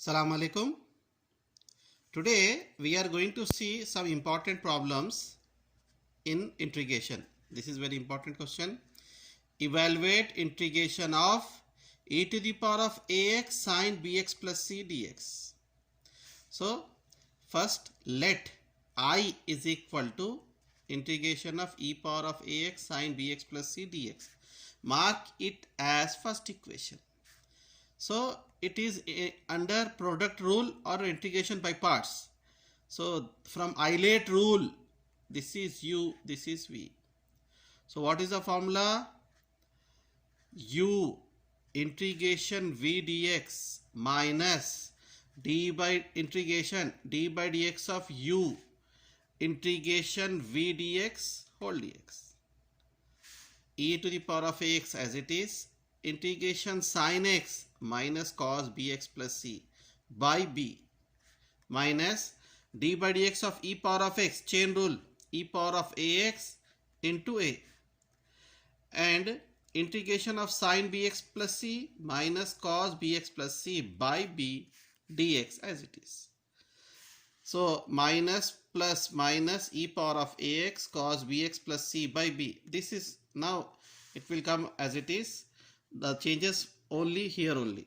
Assalamu alaikum. Today we are going to see some important problems in integration. This is very important question. Evaluate integration of e to the power of ax sine bx plus c dx. So first let I is equal to integration of e power of ax sine bx plus c dx. Mark it as first equation. So it is under product rule or integration by parts. So from Eilert rule, this is u, this is v. So what is the formula? U integration v dx minus d by integration d by dx of u integration v dx whole dx. E to the power of ax as it is, integration sin x minus cos bx plus c by b minus d by dx of e power of x, chain rule, e power of ax into a, and integration of sin bx plus c minus cos bx plus c by b dx as it is. So minus plus minus e power of ax cos bx plus c by b. This is now it will come as it is. The changes only here only.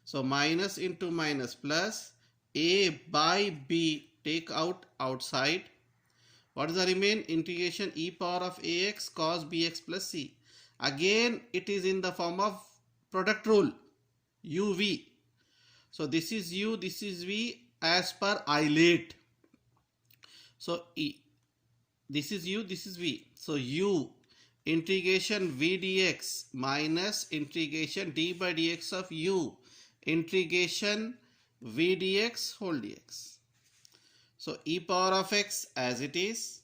So minus into minus plus a by b, take out outside. What is the remain? Integration e power of ax cos bx plus c. Again it is in the form of product rule uv. So this is u, this is v as per Eilert. So this is u, this is v. So u integration v dx minus integration d by dx of u integration v dx whole dx. So e power of x as it is,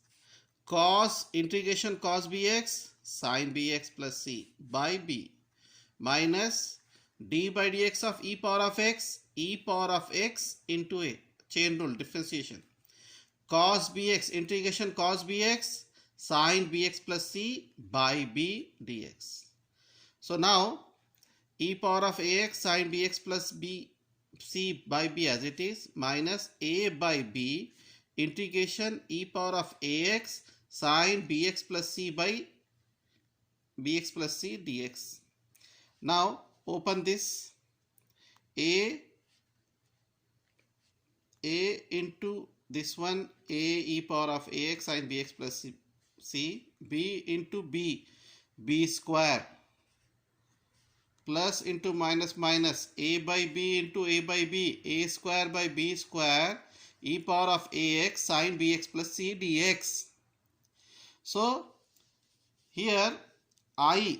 cos integration cos bx sin bx plus c by b minus d by dx of e power of x into a, chain rule differentiation, cos bx integration cos bx sin bx plus c by b dx. So now e power of ax sin bx plus b c by b as it is minus a by b integration e power of ax sin bx plus c by bx plus c dx. Now open this, a into this one, a e power of ax sin bx plus c, b into b square, plus into minus minus, a by b into a by b, a square by b square, e power of ax sin bx plus c dx. So here I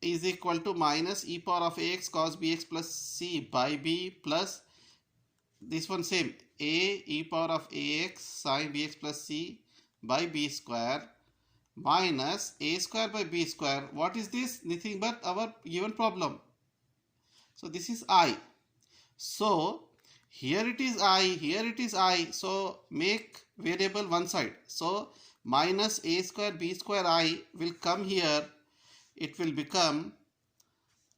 is equal to minus e power of ax cos bx plus c by b plus this one same, a e power of ax sin bx plus c by b square minus a square by b square. What is this? Nothing but our given problem. So this is I. So here it is I, here it is I. So make variable one side. So minus a square b square I will come here. It will become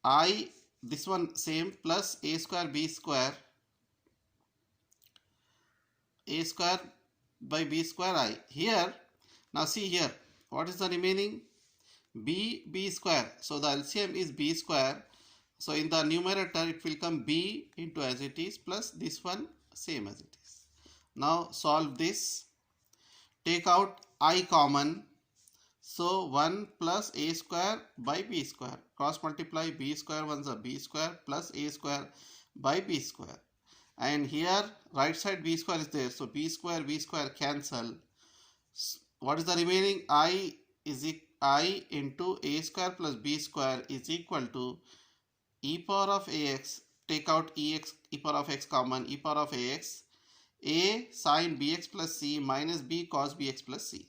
I, this one same, plus a square b square, a square by b square I. Here, now see here, what is the remaining? B square. So the LCM is b square. So in the numerator it will come b into as it is plus this one same as it is. Now solve this. Take out I common. So 1 plus a square by b square. Cross multiply b square ones are b square plus a square by b square. And here right side b square is there. So b square cancel. What is the remaining? I into a square plus b square is equal to e power of ax. Take out e power of x common, e power of ax, a sin bx plus c minus b cos bx plus c.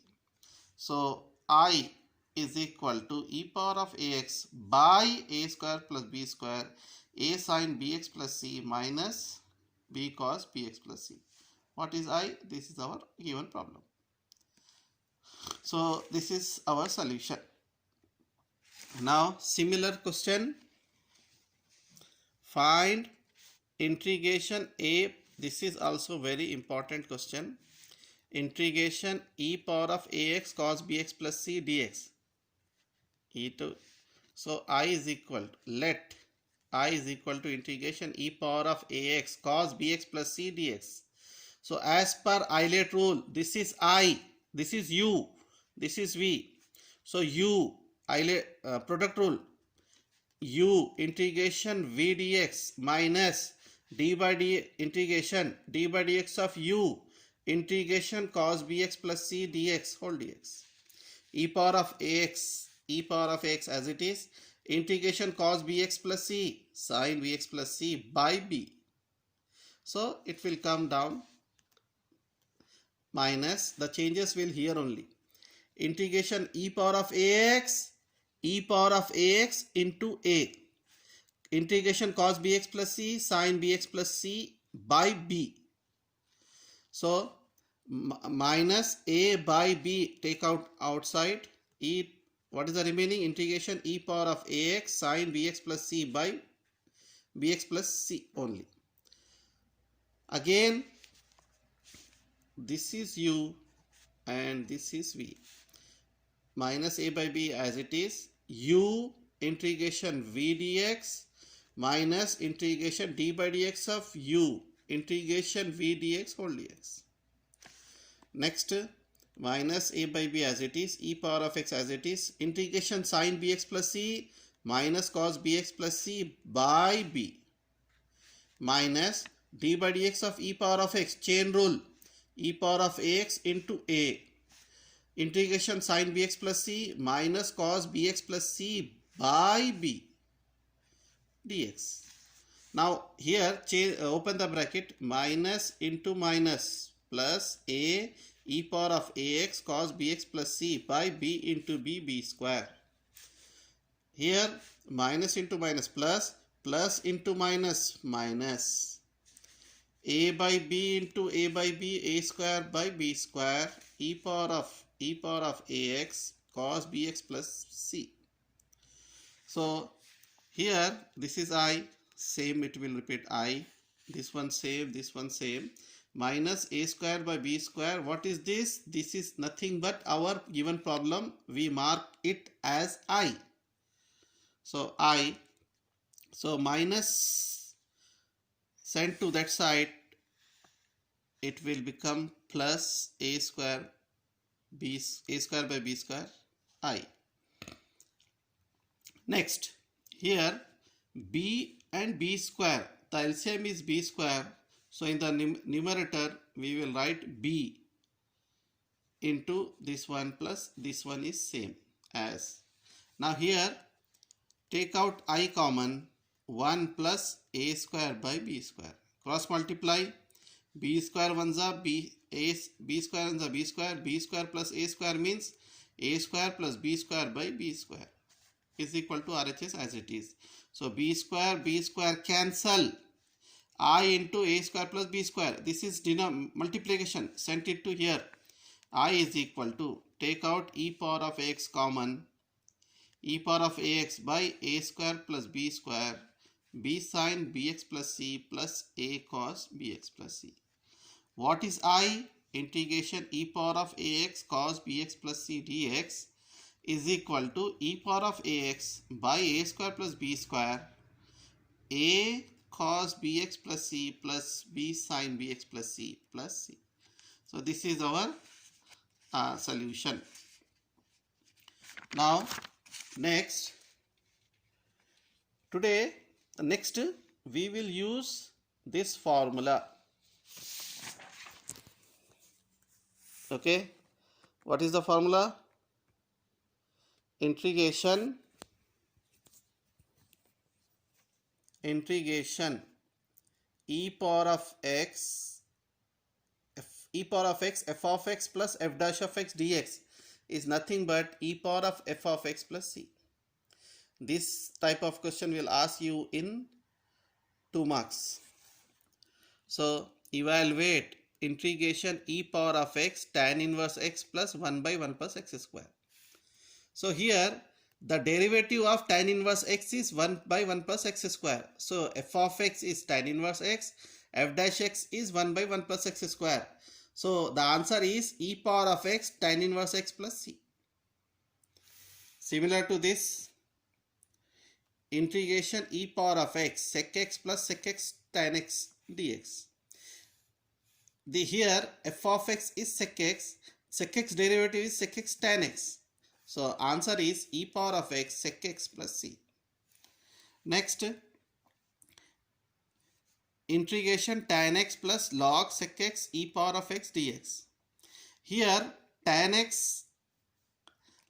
So I is equal to e power of ax by a square plus b square, a sin bx plus c minus b cos bx plus c. What is I? This is our given problem. So this is our solution. Now similar question. Find integration a, this is also very important question. Integration e power of ax cos bx plus c dx. E2. So I is equal, let I is equal to integration e power of ax cos bx plus c dx. So as per Eilert rule, this is I, this is u, this is v. So u, Eilert product rule, u integration v dx minus d by d integration d by dx of u integration cos bx plus c dx whole dx. E power of ax as it is, integration cos bx plus c sin bx plus c by b. So it will come down minus, the changes will here only. Integration e power of ax into a. Integration cos bx plus c sin bx plus c by b. So minus a by b, take out outside. E, what is the remaining? Integration e power of ax sin bx plus c by bx plus c only. Again, this is u and this is v. Minus a by b as it is, u integration v dx minus integration d by dx of u integration v dx whole dx. Next, minus a by b as it is, e power of x as it is, integration sin bx plus c minus cos bx plus c by b minus d by dx of e power of x, chain rule, e power of ax into a, integration sin bx plus c minus cos bx plus c by b dx. Now here open the bracket, minus into minus plus a e power of ax cos bx plus c by b into b square. Here minus into minus plus, plus into minus minus, a by b into a by b, a square by b square, e power of ax cos bx plus c. So here this is I, same it will repeat I, this one same, this one same, minus a square by b square. What is this? This is nothing but our given problem, we mark it as I. So I, so minus sent to that side, it will become plus a square by b square I. Next, here b and b square, the LCM is b square. So in the numerator we will write b into this one plus this one is same as. Now here take out I common, 1 plus a square by b square. Cross multiply, b square ones are b square ones are b square plus a square means a square plus b square by b square is equal to RHS as it is. So b square cancel, I into a square plus b square. This is multiplication, sent it to here. I is equal to, take out e power of x common, e power of ax by a square plus b square, b sin bx plus c plus a cos bx plus c. What is I? Integration e power of ax cos bx plus c dx is equal to e power of ax by a square plus b square, a cos bx plus c plus b sin bx plus c plus c. So this is our solution. Now next, next we will use this formula. Okay, what is the formula? Integration e power of x f of x plus f dash of x dx is nothing but e power of f of x plus c. This type of question will ask you in 2 marks. So evaluate integration e power of x tan inverse x plus 1 by 1 plus x square. So here The derivative of tan inverse x is 1 by 1 plus x square. So f of x is tan inverse x, f dash x is 1 by 1 plus x square. So the answer is e power of x tan inverse x plus c. Similar to this, integration e power of x sec x plus sec x tan x dx. Here f of x is sec x derivative is sec x tan x. So answer is e power of x sec x plus c. Next, integration tan x plus log sec x e power of x dx. Here tan x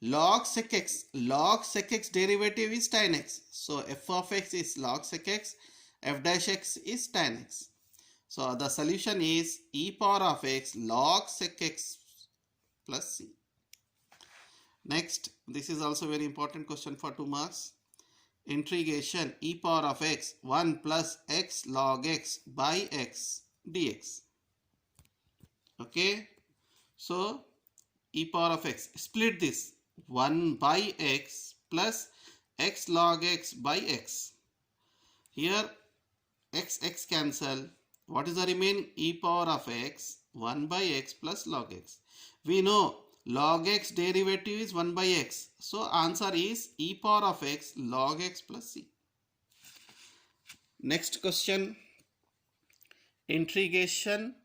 log sec x derivative is tan x. So f of x is log sec x, f dash x is tan x. So the solution is e power of x log sec x plus c. Next, this is also very important question for 2 marks. Integration e power of x 1 plus x log x by x dx. Okay, so e power of x, split this 1 by x plus x log x by x. Here x cancel. What is the remaining? E power of x 1 by x plus log x. We know log x derivative is 1 by x. So answer is e power of x log x plus c. Next question. Integration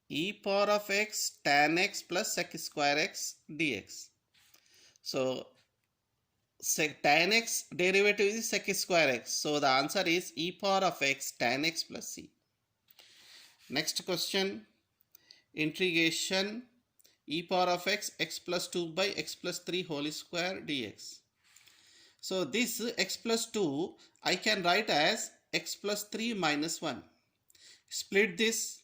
e power of x tan x plus sec square x dx. So tan x derivative is sec square x. So the answer is e power of x tan x plus c. Next question. Integration e power of x plus 2 by x plus 3 whole square dx. So this x plus 2 I can write as x plus 3 minus 1. Split this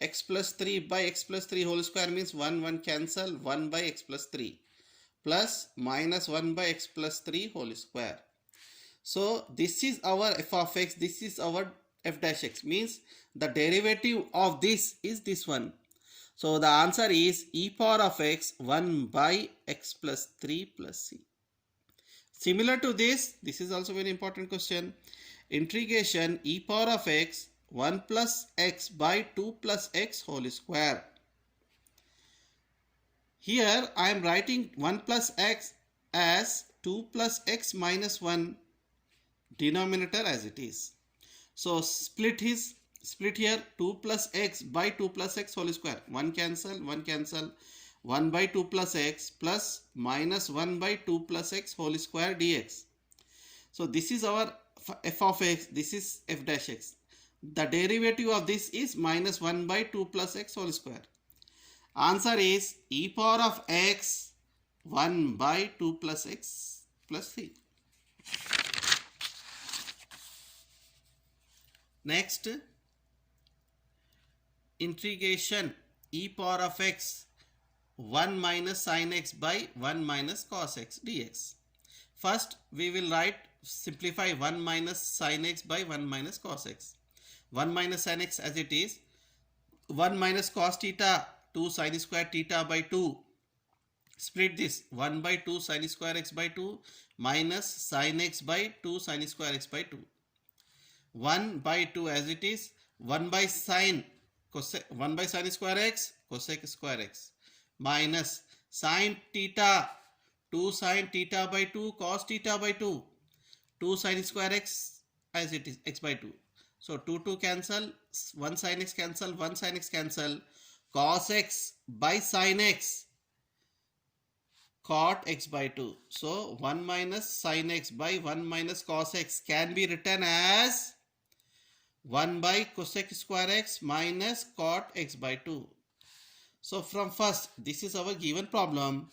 x plus 3 by x plus 3 whole square means 1 cancel, 1 by x plus 3 plus minus 1 by x plus 3 whole square. So this is our f of x, this is our f dash x, means the derivative of this is this one. So the answer is e power of x 1 by x plus 3 plus c. Similar to this is also very important question. Integration e power of x 1 plus x by 2 plus x whole square. Here I am writing 1 plus x as 2 plus x minus 1 denominator as it is. So split here 2 plus x by 2 plus x whole square. 1 cancel, 1 by 2 plus x plus minus 1 by 2 plus x whole square dx. So this is our f of x, this is f dash x. The derivative of this is minus 1 by 2 plus x whole square. Answer is e power of x 1 by 2 plus x plus c. Next, integration e power of x 1 minus sin x by 1 minus cos x dx. First we will simplify 1 minus sin x by 1 minus cos x. 1 minus sin x as it is, 1 minus cos theta 2 sin square theta by 2. Split this 1 by 2 sin square x by 2 minus sin x by 2 sin square x by 2. 1 by 2 as it is, 1 by sin square x cosec square x minus sin theta 2 sin theta by 2 cos theta by 2, 2 sin square x as it is x by 2. So 2 cancel, 1 sin x cancel, 1 sin x cancel, cos x by sin x cot x by 2. So 1 minus sin x by 1 minus cos x can be written as 1 by cosec square x minus cot x by 2. So from first, this is our given problem,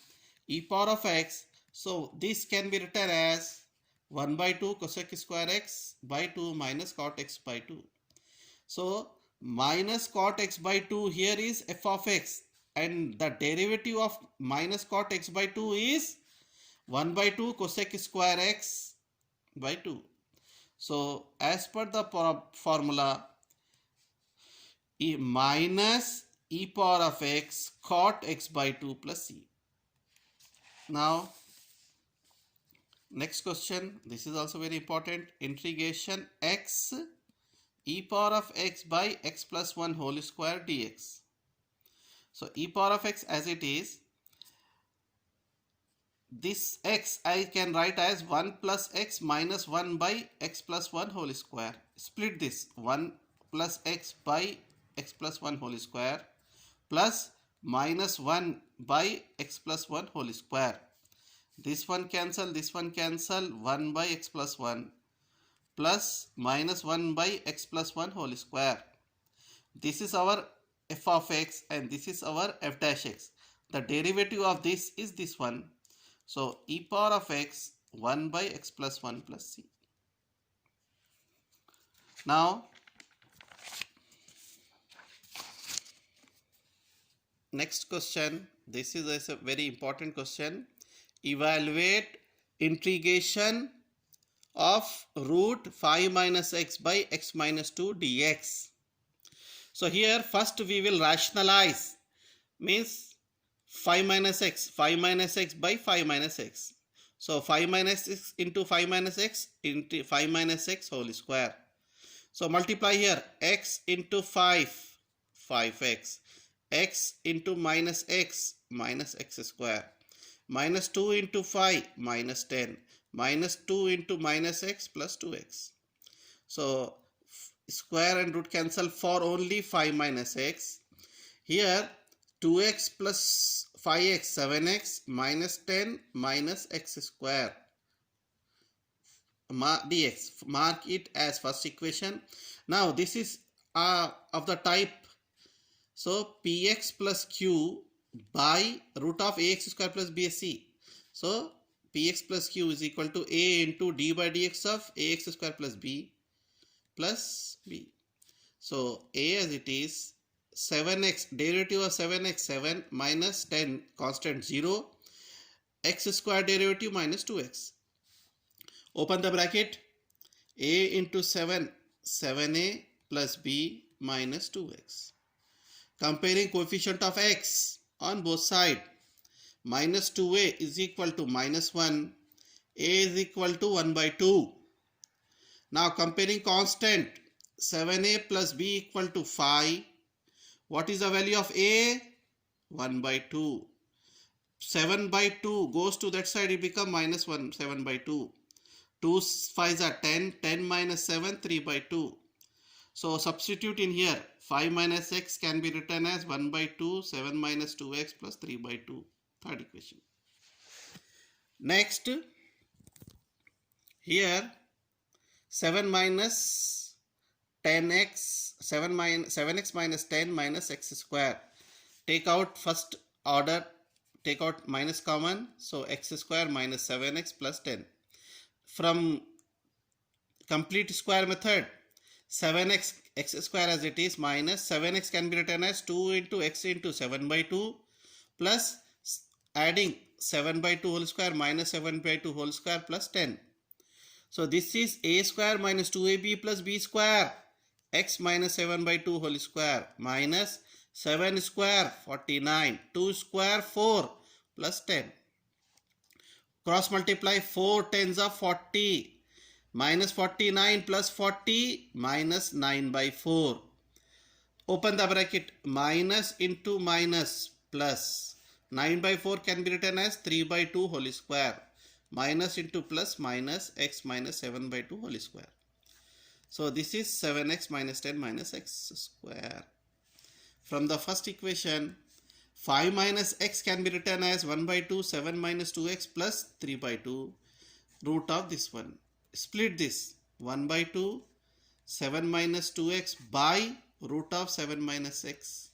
e power of x. So this can be written as 1 by 2 cosec square x by 2 minus cot x by 2. So minus cot x by 2 here is f of x, and the derivative of minus cot x by 2 is 1 by 2 cosec square x by 2. So as per the formula, minus e power of x cot x by 2 plus c. Now Next question, this is also very important. Integration x e power of x by x plus 1 whole square dx. So e power of x as it is, this x I can write as 1 plus x minus 1 by x plus 1 whole square. Split this 1 plus x by x plus 1 whole square plus minus 1 by x plus 1 whole square. This one cancel, 1 by x plus 1 plus minus 1 by x plus 1 whole square. This is our f of x and this is our f dash x. The derivative of this is this one. So e power of x 1 by x plus 1 plus c. Now next question, this is a very important question. Evaluate integration of root 5 minus x by x minus 2 dx. So here first we will rationalize, means 5 minus x by 5 minus x. So 5 minus x into 5 minus x into 5 minus x whole square. So multiply here x into 5, 5x, x into minus x square, minus 2 into 5 minus 10, minus 2 into minus x plus 2x. So square and root cancel for only 5 minus x. Here 2x plus 5x 7x minus 10 minus x square dx. Mark it as first equation. Now this is of the type, so px plus q by root of ax square plus bsc. So px plus q is equal to a into d by dx of ax square plus b plus b. So a as it is, 7x, derivative of 7x 7 minus 10 constant 0, x square derivative minus 2x. Open the bracket, a into 7, 7a plus b minus 2x. Comparing coefficient of x on both sides, minus 2a is equal to minus 1, a is equal to 1 by 2. Now comparing constant, 7a plus b equal to 5. What is the value of a? 1 by 2. 7 by 2 goes to that side, it becomes minus 1, 7 by 2. 2 5s are 10, 10 minus 7, 3 by 2. So substitute in here, 5 minus x can be written as 1 by 2, 7 minus 2x plus 3 by 2. Third equation. Next, here 7 minus 10x, 7x minus 10 minus x square. Take out first order, take out minus common, so x square minus 7x plus 10. From complete square method, 7x x square as it is minus 7x can be written as 2 into x into 7 by 2 plus adding 7 by 2 whole square minus 7 by 2 whole square plus 10. So this is a square minus 2ab plus b square, x minus 7 by 2 whole square minus 7 square 49, 2 square 4 plus 10. Cross multiply 4 tens of 40, minus 49 plus 40 minus 9 by 4. Open the bracket, minus into minus plus 9 by 4 can be written as 3 by 2 whole square, minus into plus minus x minus 7 by 2 whole square. So this is 7x minus 10 minus x square. From the first equation, 5 minus x can be written as 1 by 2, 7 minus 2x plus 3 by 2, root of this one. Split this, 1 by 2, 7 minus 2x by root of 7 minus x,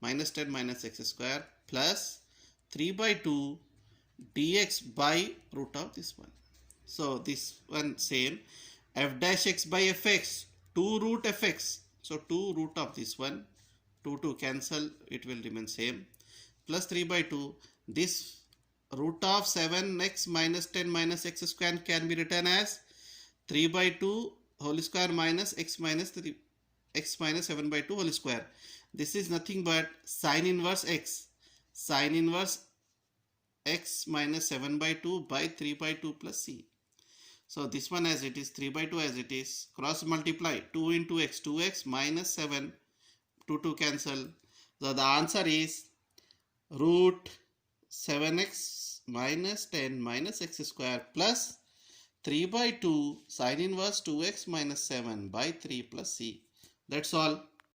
minus 10 minus x square plus 3 by 2 dx by root of this one. So this one same, f dash x by fx, 2 root fx. So 2 root of this one, 2 cancel, it will remain same, plus 3 by 2. This root of 7x minus 10 minus x square can be written as 3 by 2 whole square minus x minus 3, x minus 7 by 2 whole square. This is nothing but sine inverse x. Sine inverse x minus 7 by 2 by 3 by 2 plus c. So this one as it is, 3 by 2 as it is, cross multiply 2 into x, 2x minus 7, 2 cancel. So the answer is root 7x minus 10 minus x square plus 3 by 2 sine inverse 2x minus 7 by 3 plus c. That's all.